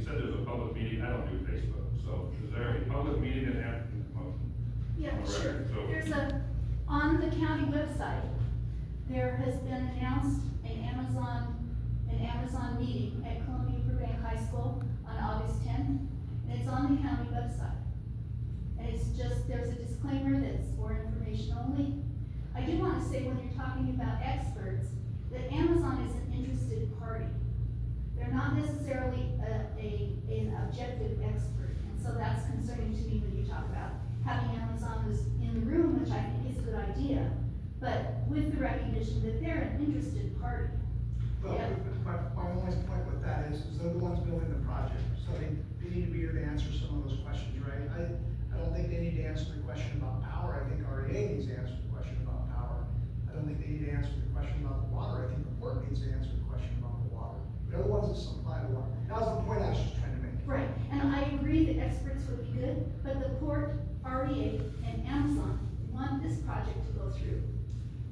said there's a public meeting, I don't do Facebook, so is there a public meeting that happened? Yeah, All right, sure. so- There's on the county website, there has been announced an Amazon meeting at Columbia Burbank High School on August 10th, and it's on the county website. And it's just, there's a disclaimer that's for information only. I do want to say, when you're talking about experts, that Amazon is an interested party. They're not necessarily an objective expert, and so that's concerning to me when you talk about having Amazon in the room, which I think is a good idea, but with the recognition that they're an interested party. Well, Yeah. my only point with that is they're the ones building the project, so they need to be here to answer some of those questions, right? I don't think they need to answer the question about power. I think REA needs to answer the question about power. I don't think they need to answer the question about the water. I think the port needs to answer the question about the water. They're the ones that supply the water. That was the point I was just trying to make. Right, and I agree that experts would be good, but the port, REA, and Amazon want this project to go through.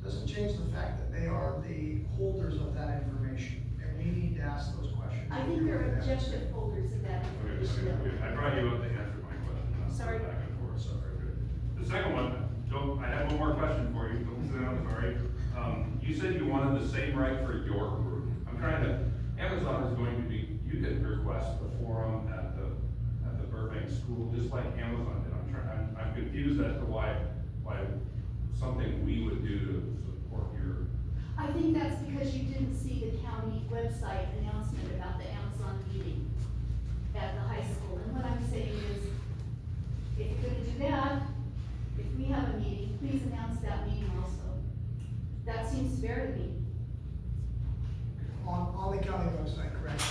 Doesn't change the fact that they are the holders of that information, and we need to ask those questions. I think they're objective holders of that information. I brought you up to answer my question. not Sorry. Back and forth, so very good. The second one, I have one more question for you, don't sit down, sorry. You said you wanted the same right for your group. I'm trying to, Amazon is going to be, you can request a forum at the Burbank school, just like Amazon did. I'm confused as to why something we would do to support your. I think that's because you didn't see the county website announcement about the Amazon meeting at the high school. And what I'm saying is, if you're gonna do that, if we have a meeting, please announce that meeting also. That seems fair to me. On the county website, correct?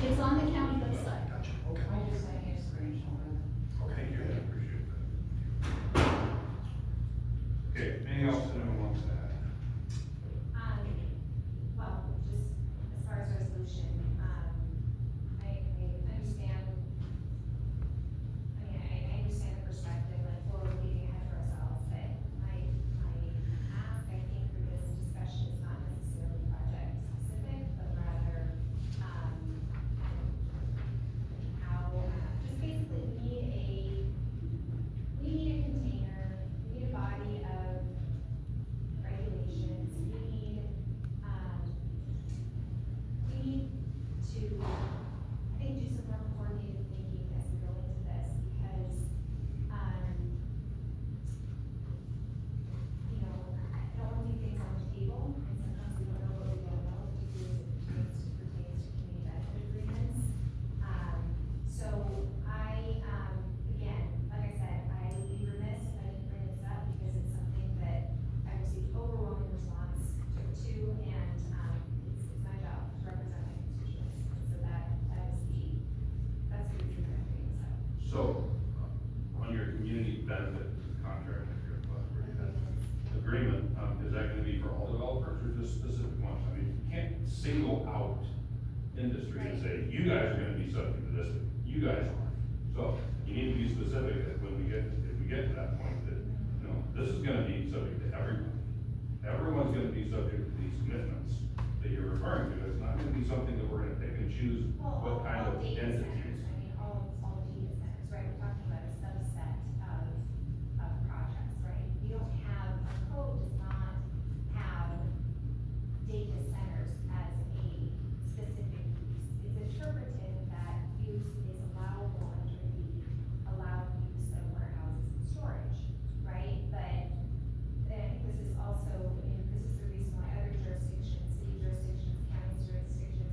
It's on the county website. Gotcha, okay. I just like a screenshot. Thank you, I appreciate that. Okay, anything else anyone wants to add? Well, just as far as resolution, I understand, I understand the perspective, like, we're looking ahead for ourselves, but my ask, I think, for this discussion is not necessarily project specific, but rather, how, just basically, we need a container, we need a body of regulations, we need to, I think, do some more coordinated thinking as we go into this, because, you know, I don't want to leave things on the table, and sometimes we don't know what we don't know, particularly as it pertains to community benefit agreements. So again, like I said, I would be remiss if I didn't bring this up, because it's something that I received overwhelming response to, and, it's my job to represent my constituents, so that's the reason I'm bringing this up. So, on your community benefit contract, if you're agreement, is that gonna be for all developers or just specific ones? I mean, you can't single out industry and say, you guys are gonna be subject to this, you guys aren't. So, you need to be specific that when if we get to that point, that, you know, this is gonna be subject to everyone. Everyone's gonna be subject to these commitments that you're referring to. It's not gonna be something that we're gonna pick and choose what kind of Data entity. centers, I mean, all data centers, right, we're talking about a subset of projects, right? We don't have, our code does not have data centers as a specific use. It's interpreted that use is allowable under the allowed use of warehouses and storage, right? But I think this is also, I mean, this is the reason why other jurisdictions, city jurisdictions, county jurisdictions,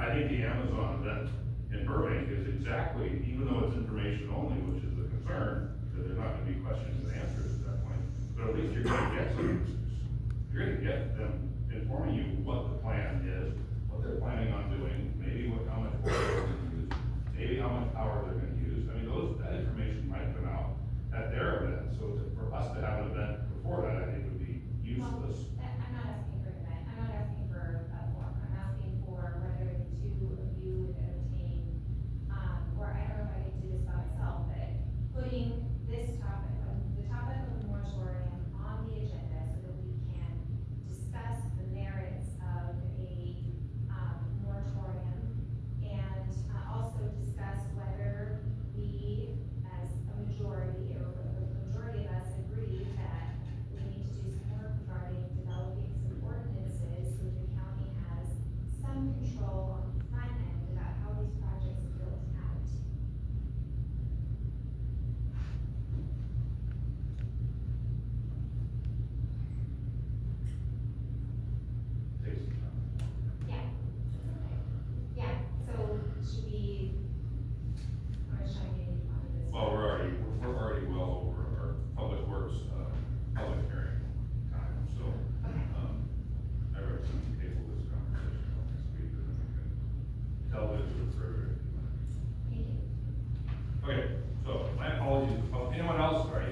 I think the Amazon event in Burbank is exactly, even though it's information only, which is a concern, that there's not gonna be questions and answers at that point, but at least you're gonna get some answers. You're gonna get them informing you what the plan is, what they're planning on doing, maybe how much water they're gonna use, maybe how much power they're gonna use. I mean, that information might come out at their event, so for us to have an event before that, I think would be useless. I'm not asking for an event, I'm not asking for a forum, I'm asking for whether the two of you would entertain, or I don't know if I can do this by myself, but putting this topic, the topic of the moratorium on the agenda so that we can discuss the merits of a, moratorium and, also discuss whether we, as a majority, or the majority of us agree that we need to do some work regarding developing some ordinances so the county has some control on the front end about how these projects are built out. Takes some time. Yeah. Yeah, so should we, I'm just trying to get you onto this. Well, we're already well over our public works, public hearing time, so, Okay. I recommend we table this conversation till next week, and then we can tell it to further. Thank you. Okay, so my apologies, anyone else, sorry,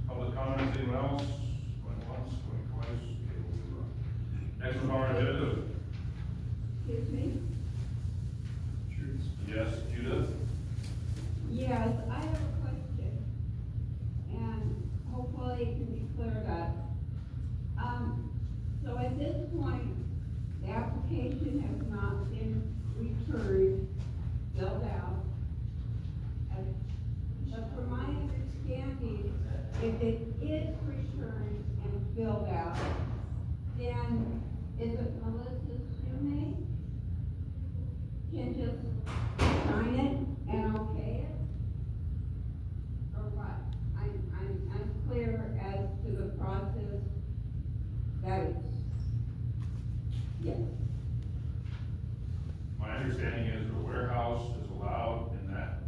public comments, anyone else? Going once, going twice, okay, we'll move on. Next on our agenda, Excuse me? yes, Judith? Yes, I have a question, and hopefully it can be cleared up. So at this point, the application has not been returned, filled out. But from my understanding, if it is returned and filled out, then is it Melissa's roommate? Can just sign it and okay it? Or what? I'm unclear as to the process that it's, yes. My understanding is the warehouse is allowed in that,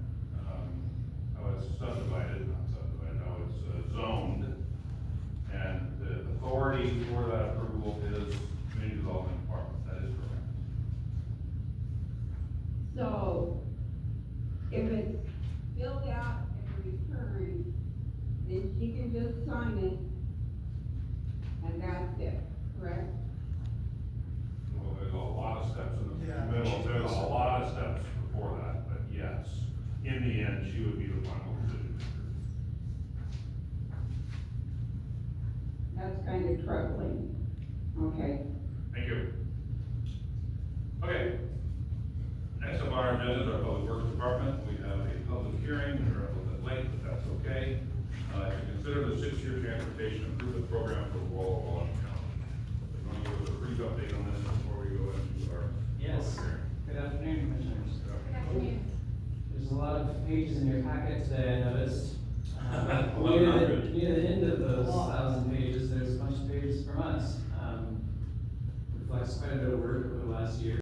how it's subdivided, not subdivided, how it's zoned. And the authority for that approval is community development department, that is correct. So, if it's filled out and returned, then she can just sign it, and that's it, correct? Well, there's a lot of steps in Yeah. the middle, there's a lot of steps before that, but yes, in the end, she would be the final decision maker. That's kind of troubling. Okay. Thank you. Okay. Next up on our agenda is our Public Works Department. We have a public hearing, we're a little bit late, but that's okay. To consider the 6-year transportation improvement program for Walla County. We're going to give us a brief update on this before we go into our Yes, public hearing. good afternoon, Commissioners. Good afternoon. There's a lot of pages in your packet today, I noticed. Well, not Near good. the end of those 1,000 pages, there's a bunch of pages from us. Reflects quite a bit of work over the last year.